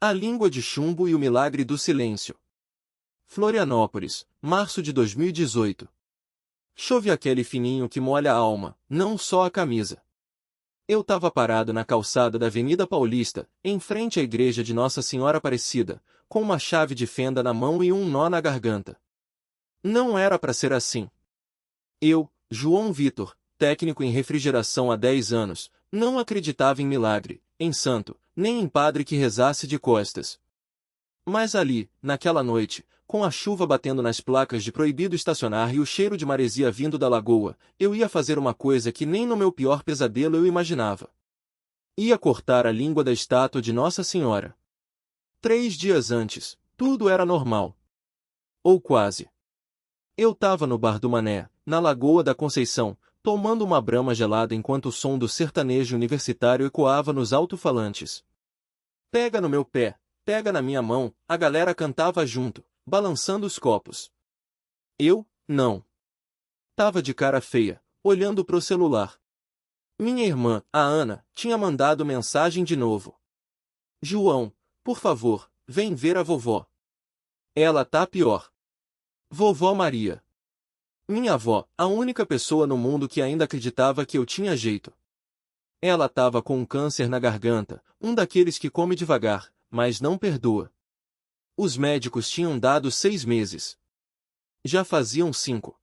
A língua de chumbo e o milagre do silêncio. Florianópolis, março de 2018. Chove aquele fininho que molha a alma, não só a camisa. Eu tava parado na calçada da Avenida Paulista, em frente à igreja de Nossa Senhora Aparecida, com uma chave de fenda na mão e um nó na garganta. Não era para ser assim. Eu, João Vitor, técnico em refrigeração há 10 anos, não acreditava em milagre, em santo, nem em padre que rezasse de costas. Mas ali, naquela noite, com a chuva batendo nas placas de proibido estacionar e o cheiro de maresia vindo da lagoa, eu ia fazer uma coisa que nem no meu pior pesadelo eu imaginava. Ia cortar a língua da estátua de Nossa Senhora. 3 dias antes, tudo era normal. Ou quase. Eu tava no bar do Mané, na Lagoa da Conceição, tomando uma brama gelada enquanto o som do sertanejo universitário ecoava nos alto-falantes. Pega no meu pé, pega na minha mão, a galera cantava junto, balançando os copos. Eu, não. Tava de cara feia, olhando pro celular. Minha irmã, a Ana, tinha mandado mensagem de novo. João, por favor, vem ver a vovó. Ela tá pior. Vovó Maria. Minha avó, a única pessoa no mundo que ainda acreditava que eu tinha jeito. Ela tava com um câncer na garganta, um daqueles que come devagar, mas não perdoa. Os médicos tinham dado 6 meses. Já faziam 5.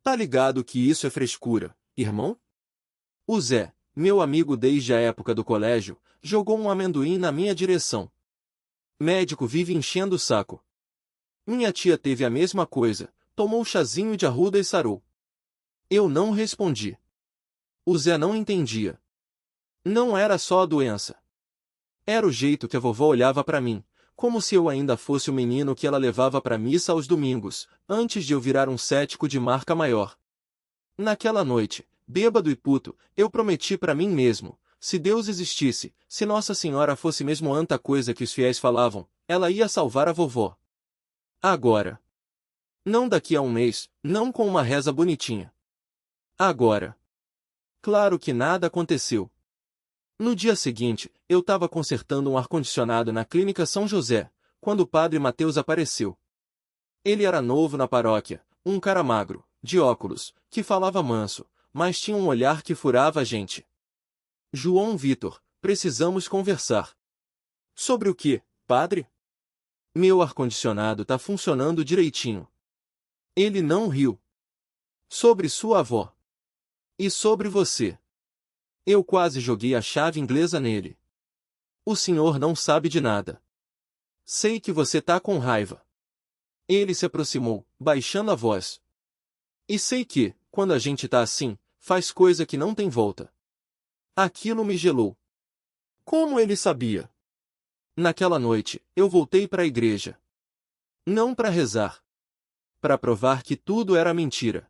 Tá ligado que isso é frescura, irmão? O Zé, meu amigo desde a época do colégio, jogou um amendoim na minha direção. Médico vive enchendo o saco. Minha tia teve a mesma coisa, tomou chazinho de arruda e sarou. Eu não respondi. O Zé não entendia. Não era só a doença. Era o jeito que a vovó olhava pra mim, como se eu ainda fosse o menino que ela levava pra missa aos domingos, antes de eu virar um cético de marca maior. Naquela noite, bêbado e puto, eu prometi pra mim mesmo, se Deus existisse, se Nossa Senhora fosse mesmo anta coisa que os fiéis falavam, ela ia salvar a vovó. Agora. Não daqui a um mês, não com uma reza bonitinha. Agora. Claro que nada aconteceu. No dia seguinte, eu tava consertando um ar-condicionado na Clínica São José, quando o padre Mateus apareceu. Ele era novo na paróquia, um cara magro, de óculos, que falava manso, mas tinha um olhar que furava a gente. João Vitor, precisamos conversar. Sobre o quê, padre? Meu ar-condicionado tá funcionando direitinho. Ele não riu. Sobre sua avó. E sobre você. Eu quase joguei a chave inglesa nele. O senhor não sabe de nada. Sei que você tá com raiva. Ele se aproximou, baixando a voz. E sei que, quando a gente tá assim, faz coisa que não tem volta. Aquilo me gelou. Como ele sabia? Naquela noite, eu voltei para a igreja. Não para rezar. Para provar que tudo era mentira.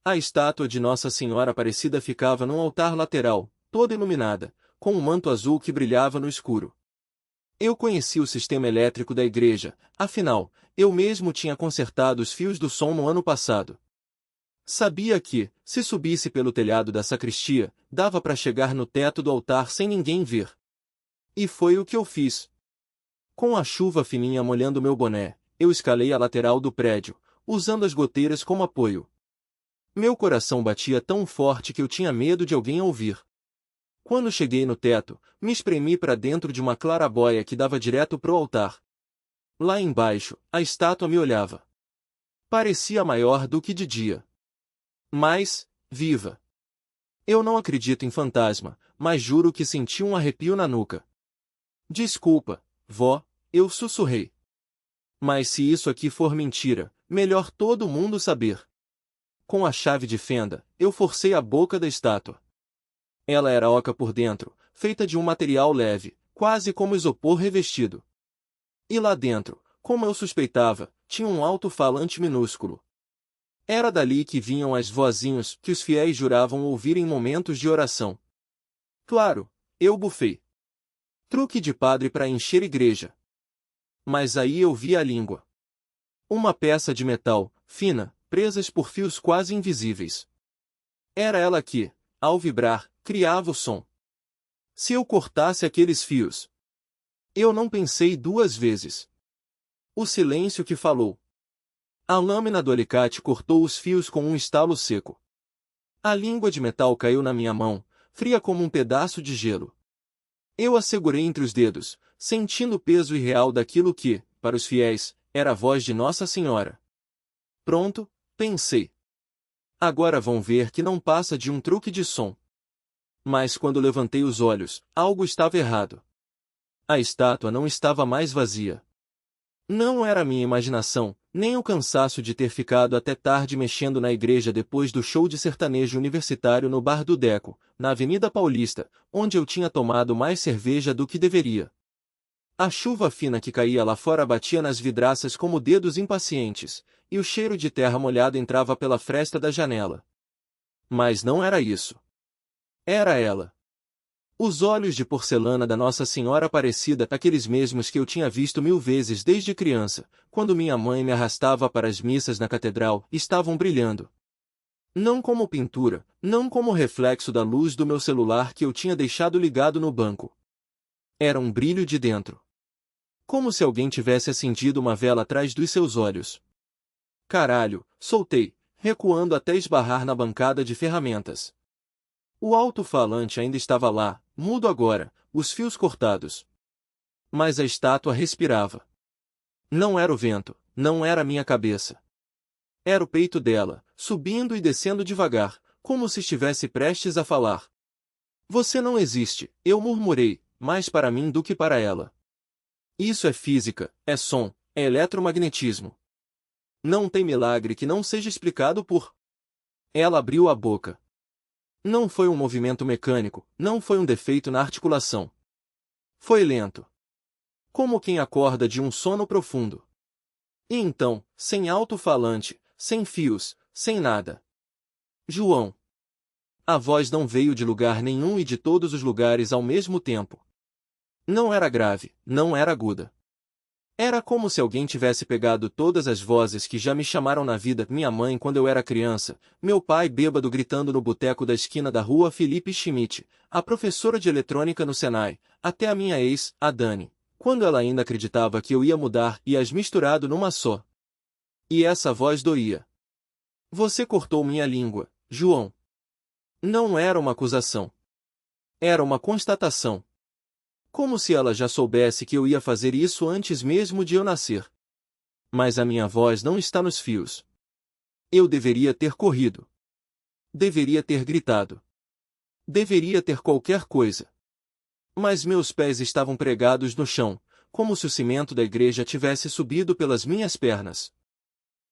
A estátua de Nossa Senhora Aparecida ficava num altar lateral, toda iluminada, com um manto azul que brilhava no escuro. Eu conheci o sistema elétrico da igreja, afinal, eu mesmo tinha consertado os fios do som no ano passado. Sabia que, se subisse pelo telhado da sacristia, dava para chegar no teto do altar sem ninguém ver. E foi o que eu fiz. Com a chuva fininha molhando meu boné, eu escalei a lateral do prédio, usando as goteiras como apoio. Meu coração batia tão forte que eu tinha medo de alguém ouvir. Quando cheguei no teto, me espremi para dentro de uma claraboia que dava direto pro altar. Lá embaixo, a estátua me olhava. Parecia maior do que de dia. Mas, viva. Eu não acredito em fantasma, mas juro que senti um arrepio na nuca. Desculpa, vó, eu sussurrei. Mas se isso aqui for mentira, melhor todo mundo saber. Com a chave de fenda, eu forcei a boca da estátua. Ela era oca por dentro, feita de um material leve, quase como isopor revestido. E lá dentro, como eu suspeitava, tinha um alto-falante minúsculo. Era dali que vinham as vozinhas que os fiéis juravam ouvir em momentos de oração. Claro, eu bufei. Truque de padre para encher igreja. Mas aí eu vi a língua. Uma peça de metal, fina, presas por fios quase invisíveis. Era ela que, ao vibrar, criava o som. Se eu cortasse aqueles fios, Eu não pensei duas vezes. O silêncio que falou. A lâmina do alicate cortou os fios com um estalo seco. A língua de metal caiu na minha mão, fria como um pedaço de gelo. Eu a segurei entre os dedos, sentindo o peso irreal daquilo que, para os fiéis, era a voz de Nossa Senhora. Pronto, pensei. Agora vão ver que não passa de um truque de som. Mas quando levantei os olhos, algo estava errado. A estátua não estava mais vazia. Não era minha imaginação, nem o cansaço de ter ficado até tarde mexendo na igreja depois do show de sertanejo universitário no Bar do Deco, na Avenida Paulista, onde eu tinha tomado mais cerveja do que deveria. A chuva fina que caía lá fora batia nas vidraças como dedos impacientes, e o cheiro de terra molhada entrava pela fresta da janela. Mas não era isso. Era ela. Os olhos de porcelana da Nossa Senhora Aparecida, aqueles mesmos que eu tinha visto 1000 vezes desde criança, quando minha mãe me arrastava para as missas na catedral, estavam brilhando. Não como pintura, não como reflexo da luz do meu celular que eu tinha deixado ligado no banco. Era um brilho de dentro. Como se alguém tivesse acendido uma vela atrás dos seus olhos. Caralho, soltei, recuando até esbarrar na bancada de ferramentas. O alto-falante ainda estava lá, mudo agora, os fios cortados. Mas a estátua respirava. Não era o vento, não era a minha cabeça. Era o peito dela, subindo e descendo devagar, como se estivesse prestes a falar. Você não existe, eu murmurei, mais para mim do que para ela. Isso é física, é som, é eletromagnetismo. Não tem milagre que não seja explicado por... Ela abriu a boca. Não foi um movimento mecânico, não foi um defeito na articulação. Foi lento. Como quem acorda de um sono profundo. E então, sem alto-falante, sem fios, sem nada. João. A voz não veio de lugar nenhum e de todos os lugares ao mesmo tempo. Não era grave, não era aguda. Era como se alguém tivesse pegado todas as vozes que já me chamaram na vida, minha mãe quando eu era criança, meu pai bêbado gritando no boteco da esquina da rua Felipe Schmidt, a professora de eletrônica no Senai, até a minha ex, a Dani, quando ela ainda acreditava que eu ia mudar e as misturado numa só. E essa voz doía. Você cortou minha língua, João. Não era uma acusação. Era uma constatação. Como se ela já soubesse que eu ia fazer isso antes mesmo de eu nascer. Mas a minha voz não está nos fios. Eu deveria ter corrido. Deveria ter gritado. Deveria ter qualquer coisa. Mas meus pés estavam pregados no chão, como se o cimento da igreja tivesse subido pelas minhas pernas.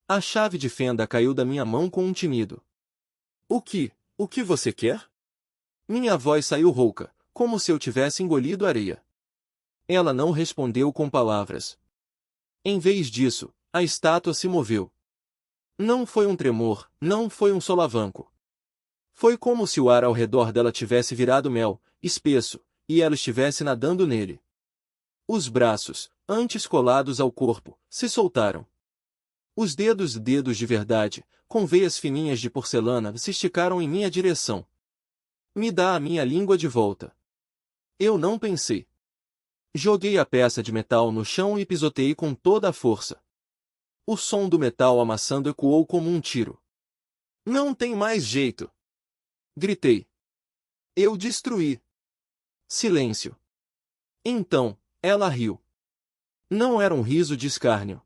A chave de fenda caiu da minha mão com um tinido. O que você quer? Minha voz saiu rouca, como se eu tivesse engolido areia. Ela não respondeu com palavras. Em vez disso, a estátua se moveu. Não foi um tremor, não foi um solavanco. Foi como se o ar ao redor dela tivesse virado mel, espesso, e ela estivesse nadando nele. Os braços, antes colados ao corpo, se soltaram. Os dedos de verdade, com veias fininhas de porcelana, se esticaram em minha direção. Me dá a minha língua de volta. Eu não pensei. Joguei a peça de metal no chão e pisoteei com toda a força. O som do metal amassando ecoou como um tiro. Não tem mais jeito! Gritei. Eu destruí. Silêncio. Então, ela riu. Não era um riso de escárnio.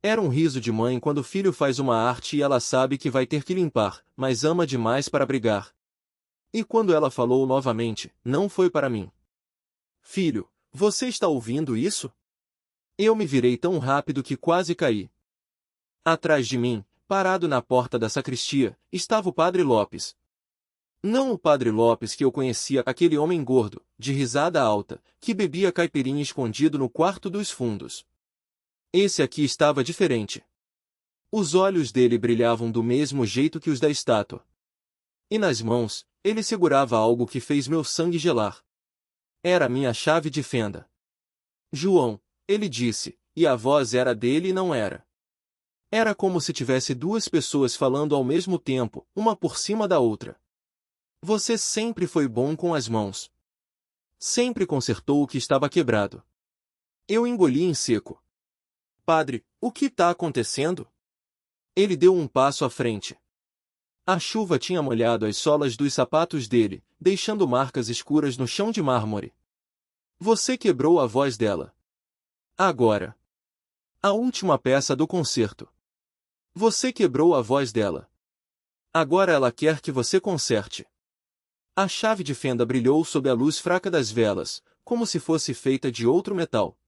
Era um riso de mãe quando o filho faz uma arte e ela sabe que vai ter que limpar, mas ama demais para brigar. E quando ela falou novamente, não foi para mim. Filho, você está ouvindo isso? Eu me virei tão rápido que quase caí. Atrás de mim, parado na porta da sacristia, estava o Padre Lopes. Não o Padre Lopes que eu conhecia, aquele homem gordo, de risada alta, que bebia caipirinha escondido no quarto dos fundos. Esse aqui estava diferente. Os olhos dele brilhavam do mesmo jeito que os da estátua. E nas mãos, ele segurava algo que fez meu sangue gelar. Era minha chave de fenda. João, ele disse, e a voz era dele e não era. Era como se tivesse duas pessoas falando ao mesmo tempo, uma por cima da outra. Você sempre foi bom com as mãos. Sempre consertou o que estava quebrado. Eu engoli em seco. Padre, o que está acontecendo? Ele deu um passo à frente. A chuva tinha molhado as solas dos sapatos dele, deixando marcas escuras no chão de mármore. Você quebrou a voz dela. Agora. A última peça do concerto. Você quebrou a voz dela. Agora ela quer que você conserte. A chave de fenda brilhou sob a luz fraca das velas, como se fosse feita de outro metal.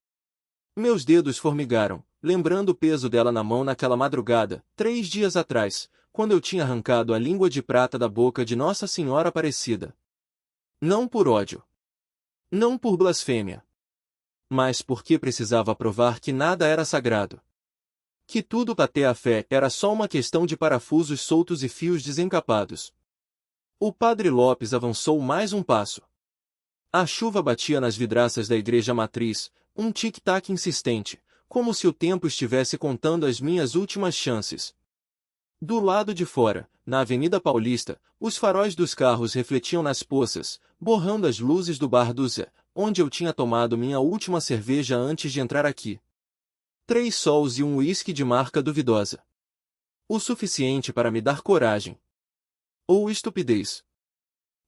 Meus dedos formigaram, lembrando o peso dela na mão naquela madrugada, 3 dias atrás, quando eu tinha arrancado a língua de prata da boca de Nossa Senhora Aparecida. Não por ódio. Não por blasfêmia. Mas porque precisava provar que nada era sagrado. Que tudo até a fé era só uma questão de parafusos soltos e fios desencapados. O padre Lopes avançou mais um passo. A chuva batia nas vidraças da igreja matriz, um tic-tac insistente, como se o tempo estivesse contando as minhas últimas chances. Do lado de fora, na Avenida Paulista, os faróis dos carros refletiam nas poças, borrando as luzes do bar do Zé, onde eu tinha tomado minha última cerveja antes de entrar aqui. 3 sols e um uísque de marca duvidosa. O suficiente para me dar coragem. Ou estupidez.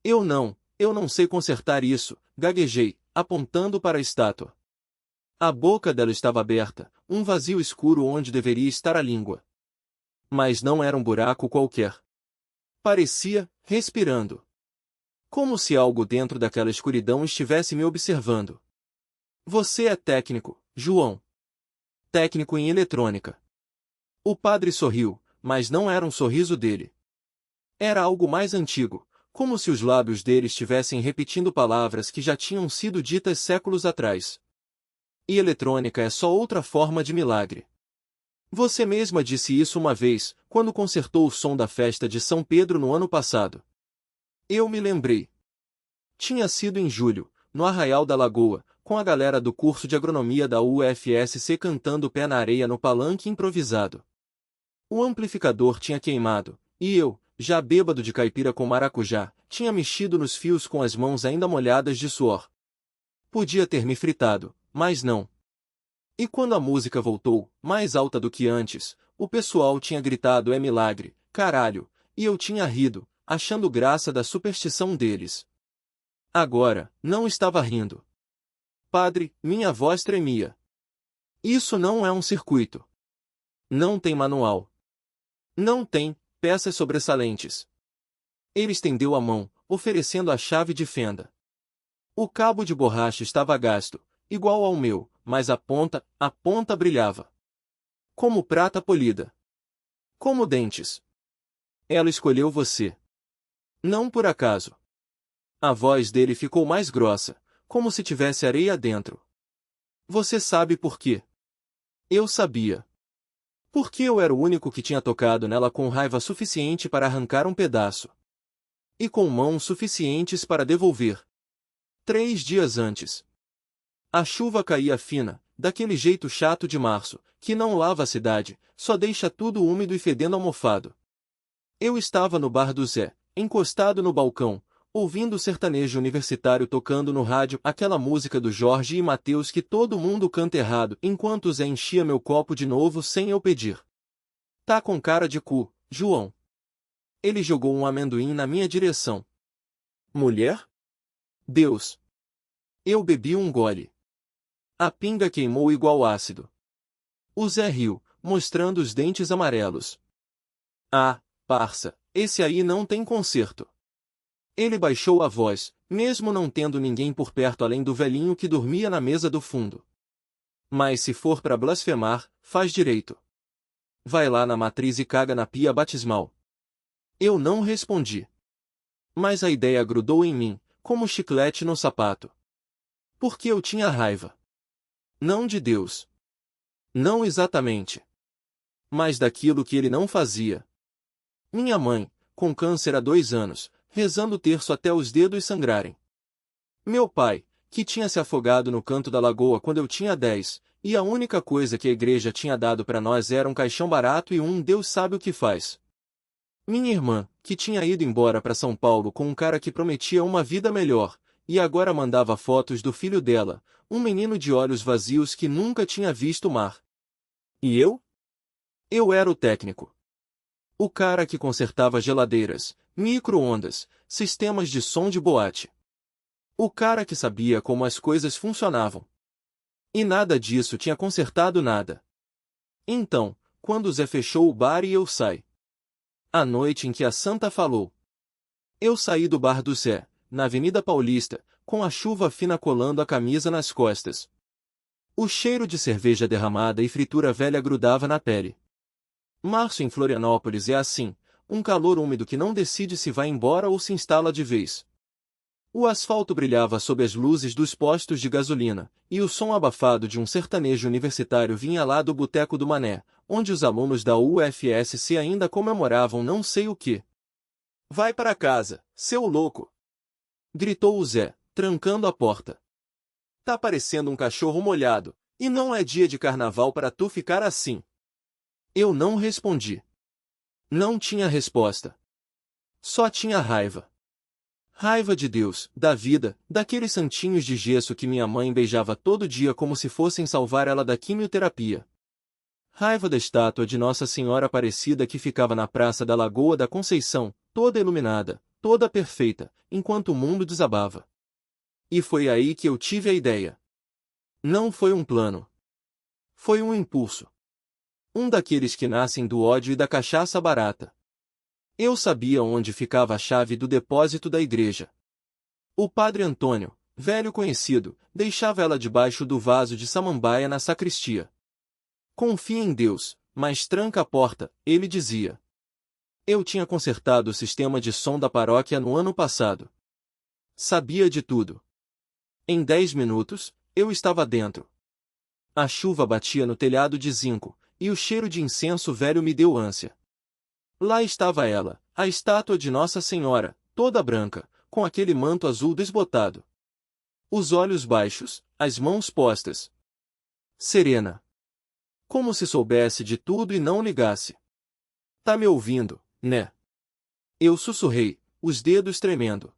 Eu não sei consertar isso, gaguejei, apontando para a estátua. A boca dela estava aberta, um vazio escuro onde deveria estar a língua. Mas não era um buraco qualquer. Parecia, respirando. Como se algo dentro daquela escuridão estivesse me observando. Você é técnico, João. Técnico em eletrônica. O padre sorriu, mas não era um sorriso dele. Era algo mais antigo, como se os lábios dele estivessem repetindo palavras que já tinham sido ditas séculos atrás. E eletrônica é só outra forma de milagre. Você mesma disse isso uma vez, quando consertou o som da festa de São Pedro no ano passado. Eu me lembrei. Tinha sido em julho, no Arraial da Lagoa, com a galera do curso de agronomia da UFSC cantando pé na areia no palanque improvisado. O amplificador tinha queimado, e eu, já bêbado de caipira com maracujá, tinha mexido nos fios com as mãos ainda molhadas de suor. Podia ter me fritado, mas não. E quando a música voltou, mais alta do que antes, o pessoal tinha gritado é milagre, caralho, e eu tinha rido, achando graça da superstição deles. Agora, não estava rindo. Padre, minha voz tremia. Isso não é um circuito. Não tem manual. Não tem peças sobressalentes. Ele estendeu a mão, oferecendo a chave de fenda. O cabo de borracha estava gasto, igual ao meu, mas a ponta brilhava. Como prata polida. Como dentes. Ela escolheu você. Não por acaso. A voz dele ficou mais grossa, como se tivesse areia dentro. Você sabe por quê? Eu sabia. Porque eu era o único que tinha tocado nela com raiva suficiente para arrancar um pedaço. E com mãos suficientes para devolver. 3 dias antes. A chuva caía fina, daquele jeito chato de março, que não lava a cidade, só deixa tudo úmido e fedendo almofado. Eu estava no bar do Zé, encostado no balcão, ouvindo o sertanejo universitário tocando no rádio aquela música do Jorge e Mateus que todo mundo canta errado, enquanto o Zé enchia meu copo de novo sem eu pedir. Tá com cara de cu, João. Ele jogou um amendoim na minha direção. Mulher? Deus. Eu bebi um gole. A pinga queimou igual ácido. O Zé riu, mostrando os dentes amarelos. Ah, parça, esse aí não tem conserto. Ele baixou a voz, mesmo não tendo ninguém por perto além do velhinho que dormia na mesa do fundo. Mas se for para blasfemar, faz direito. Vai lá na matriz e caga na pia batismal. Eu não respondi. Mas a ideia grudou em mim, como chiclete no sapato. Porque eu tinha raiva. Não de Deus. Não exatamente. Mas daquilo que ele não fazia. Minha mãe, com câncer há 2 anos, rezando o terço até os dedos sangrarem. Meu pai, que tinha se afogado no canto da lagoa quando eu tinha 10, e a única coisa que a igreja tinha dado para nós era um caixão barato e um Deus sabe o que faz. Minha irmã, que tinha ido embora para São Paulo com um cara que prometia uma vida melhor, e agora mandava fotos do filho dela, um menino de olhos vazios que nunca tinha visto o mar. E eu? Eu era o técnico. O cara que consertava geladeiras, micro-ondas, sistemas de som de boate. O cara que sabia como as coisas funcionavam. E nada disso tinha consertado nada. Então, quando Zé fechou o bar e eu saí. A noite em que a santa falou. Eu saí do bar do Zé, na Avenida Paulista, com a chuva fina colando a camisa nas costas. O cheiro de cerveja derramada e fritura velha grudava na pele. Março em Florianópolis é assim, um calor úmido que não decide se vai embora ou se instala de vez. O asfalto brilhava sob as luzes dos postos de gasolina, e o som abafado de um sertanejo universitário vinha lá do Boteco do Mané, onde os alunos da UFSC ainda comemoravam não sei o que. Vai para casa, seu louco! Gritou o Zé, trancando a porta. Tá parecendo um cachorro molhado, e não é dia de carnaval para tu ficar assim. Eu não respondi. Não tinha resposta. Só tinha raiva. Raiva de Deus, da vida, daqueles santinhos de gesso que minha mãe beijava todo dia como se fossem salvar ela da quimioterapia. Raiva da estátua de Nossa Senhora Aparecida que ficava na praça da Lagoa da Conceição, toda iluminada, toda perfeita, enquanto o mundo desabava. E foi aí que eu tive a ideia. Não foi um plano. Foi um impulso. Um daqueles que nascem do ódio e da cachaça barata. Eu sabia onde ficava a chave do depósito da igreja. O padre Antônio, velho conhecido, deixava ela debaixo do vaso de samambaia na sacristia. Confia em Deus, mas tranca a porta, ele dizia. Eu tinha consertado o sistema de som da paróquia no ano passado. Sabia de tudo. Em 10 minutos, eu estava dentro. A chuva batia no telhado de zinco, e o cheiro de incenso velho me deu ânsia. Lá estava ela, a estátua de Nossa Senhora, toda branca, com aquele manto azul desbotado. Os olhos baixos, as mãos postas. Serena. Como se soubesse de tudo e não ligasse. Tá me ouvindo, né? Eu sussurrei, os dedos tremendo.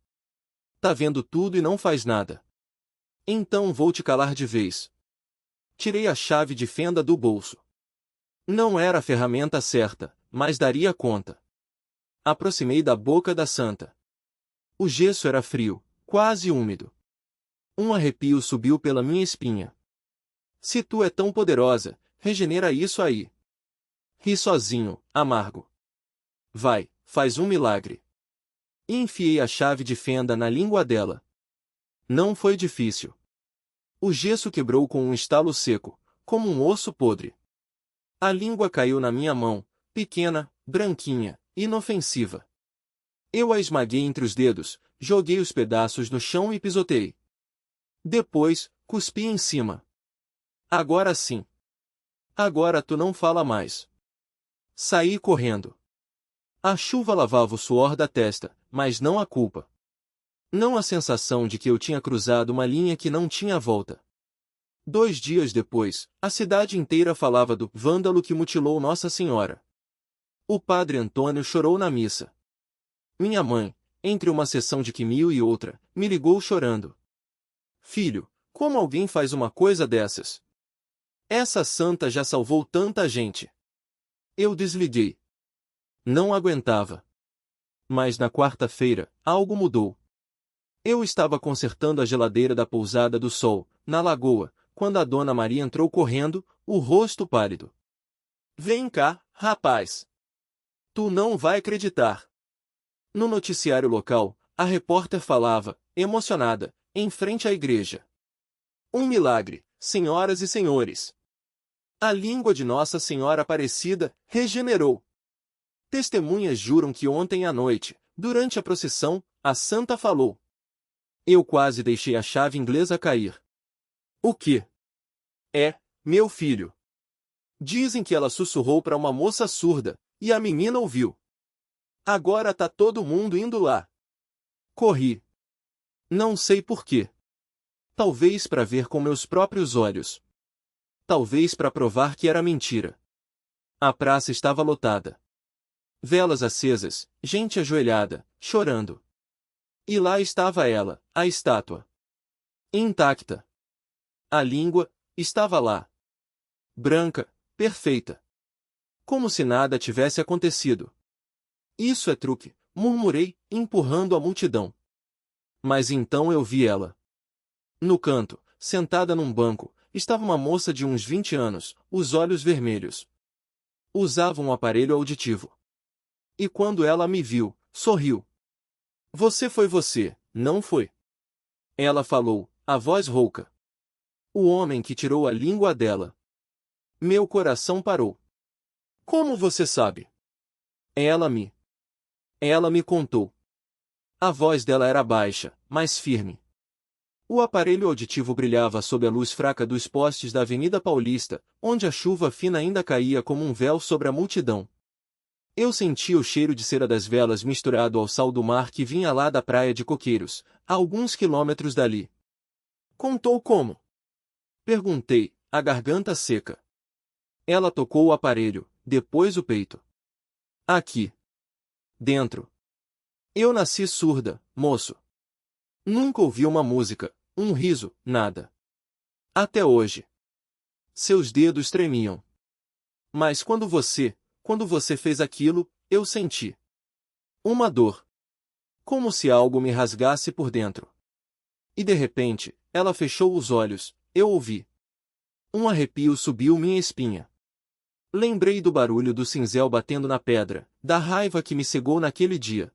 Tá vendo tudo e não faz nada. Então vou te calar de vez. Tirei a chave de fenda do bolso. Não era a ferramenta certa, mas daria conta. Aproximei da boca da santa. O gesso era frio, quase úmido. Um arrepio subiu pela minha espinha. Se tu é tão poderosa, regenera isso aí. Ri sozinho, amargo. Vai, faz um milagre. E enfiei a chave de fenda na língua dela. Não foi difícil. O gesso quebrou com um estalo seco, como um osso podre. A língua caiu na minha mão, pequena, branquinha, inofensiva. Eu a esmaguei entre os dedos, joguei os pedaços no chão e pisotei. Depois, cuspi em cima. Agora sim. Agora tu não fala mais. Saí correndo. A chuva lavava o suor da testa, mas não a culpa. Não a sensação de que eu tinha cruzado uma linha que não tinha volta. 2 dias depois, a cidade inteira falava do vândalo que mutilou Nossa Senhora. O padre Antônio chorou na missa. Minha mãe, entre uma sessão de quimio e outra, me ligou chorando. Filho, como alguém faz uma coisa dessas? Essa santa já salvou tanta gente. Eu desliguei. Não aguentava. Mas na quarta-feira, algo mudou. Eu estava consertando a geladeira da Pousada do Sol, na lagoa, quando a dona Maria entrou correndo, o rosto pálido. Vem cá, rapaz. Tu não vai acreditar. No noticiário local, a repórter falava, emocionada, em frente à igreja. Um milagre, senhoras e senhores. A língua de Nossa Senhora Aparecida regenerou. Testemunhas juram que ontem à noite, durante a procissão, a santa falou. Eu quase deixei a chave inglesa cair. O quê? É, meu filho. Dizem que ela sussurrou para uma moça surda, e a menina ouviu. Agora tá todo mundo indo lá. Corri. Não sei por quê. Talvez para ver com meus próprios olhos. Talvez para provar que era mentira. A praça estava lotada. Velas acesas, gente ajoelhada, chorando. E lá estava ela, a estátua. Intacta. A língua estava lá. Branca, perfeita. Como se nada tivesse acontecido. Isso é truque, murmurei, empurrando a multidão. Mas então eu vi ela. No canto, sentada num banco, estava uma moça de uns 20 anos, os olhos vermelhos. Usava um aparelho auditivo. E quando ela me viu, sorriu. Você, não foi? Ela falou, a voz rouca. O homem que tirou a língua dela. Meu coração parou. Como você sabe? Ela me contou. A voz dela era baixa, mas firme. O aparelho auditivo brilhava sob a luz fraca dos postes da Avenida Paulista, onde a chuva fina ainda caía como um véu sobre a multidão. Eu sentia o cheiro de cera das velas misturado ao sal do mar que vinha lá da praia de Coqueiros, a alguns quilômetros dali. Contou como? Perguntei, a garganta seca. Ela tocou o aparelho, depois o peito. Aqui. Dentro. Eu nasci surda, moço. Nunca ouvi uma música, um riso, nada. Até hoje. Seus dedos tremiam. Mas quando você fez aquilo, eu senti uma dor. Como se algo me rasgasse por dentro. E de repente, ela fechou os olhos, eu ouvi. Um arrepio subiu minha espinha. Lembrei do barulho do cinzel batendo na pedra, da raiva que me cegou naquele dia.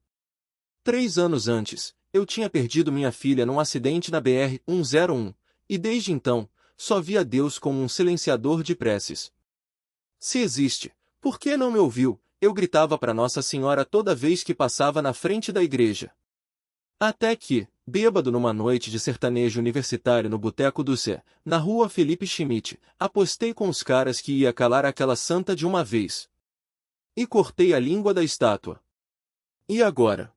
3 anos antes, eu tinha perdido minha filha num acidente na BR-101, e desde então, só via Deus como um silenciador de preces. Se existe, por que não me ouviu? Eu gritava para Nossa Senhora toda vez que passava na frente da igreja. Até que, bêbado numa noite de sertanejo universitário no Boteco do Cé, na rua Felipe Schmidt, apostei com os caras que ia calar aquela santa de uma vez. E cortei a língua da estátua. E agora?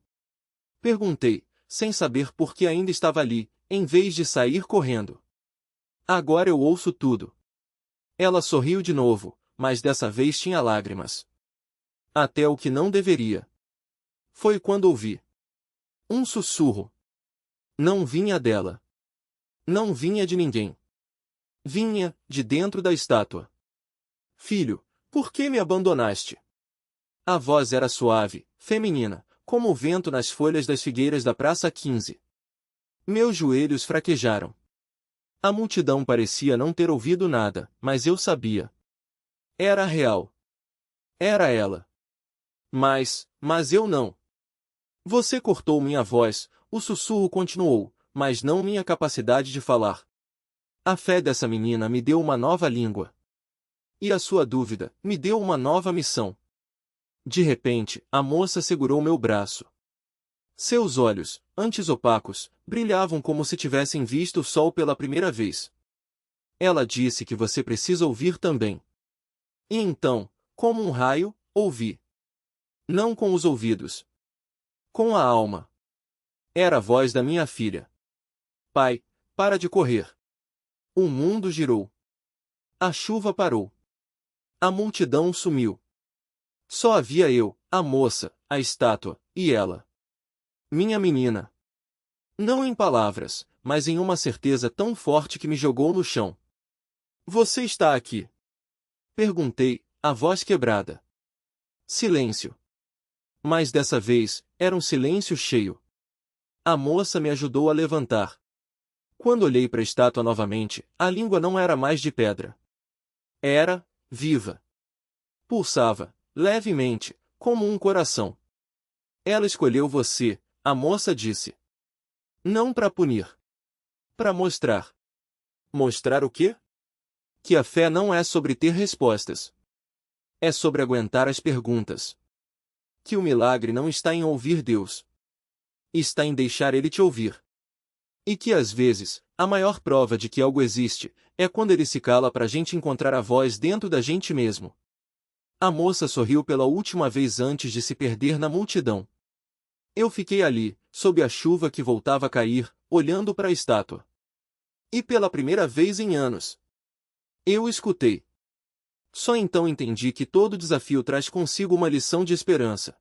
Perguntei, sem saber por que ainda estava ali, em vez de sair correndo. Agora eu ouço tudo. Ela sorriu de novo, mas dessa vez tinha lágrimas. Até o que não deveria. Foi quando ouvi um sussurro. Não vinha dela. Não vinha de ninguém. Vinha, de dentro da estátua. Filho, por que me abandonaste? A voz era suave, feminina, como o vento nas folhas das figueiras da Praça 15. Meus joelhos fraquejaram. A multidão parecia não ter ouvido nada, mas eu sabia. Era real. Era ela. Mas eu não. Você cortou minha voz, o sussurro continuou, mas não minha capacidade de falar. A fé dessa menina me deu uma nova língua. E a sua dúvida me deu uma nova missão. De repente, a moça segurou meu braço. Seus olhos, antes opacos, brilhavam como se tivessem visto o sol pela primeira vez. Ela disse que você precisa ouvir também. E então, como um raio, ouvi. Não com os ouvidos. Com a alma. Era a voz da minha filha. Pai, para de correr. O mundo girou. A chuva parou. A multidão sumiu. Só havia eu, a moça, a estátua, e ela. Minha menina. Não em palavras, mas em uma certeza tão forte que me jogou no chão. Você está aqui? Perguntei, a voz quebrada. Silêncio. Mas dessa vez, era um silêncio cheio. A moça me ajudou a levantar. Quando olhei para a estátua novamente, a língua não era mais de pedra. Era, viva. Pulsava, levemente, como um coração. Ela escolheu você, a moça disse. Não para punir. Para mostrar. Mostrar o quê? Que a fé não é sobre ter respostas. É sobre aguentar as perguntas. Que o milagre não está em ouvir Deus. Está em deixar Ele te ouvir. E que às vezes, a maior prova de que algo existe, é quando ele se cala para a gente encontrar a voz dentro da gente mesmo. A moça sorriu pela última vez antes de se perder na multidão. Eu fiquei ali, sob a chuva que voltava a cair, olhando para a estátua. E pela primeira vez em anos, eu escutei. Só então entendi que todo desafio traz consigo uma lição de esperança.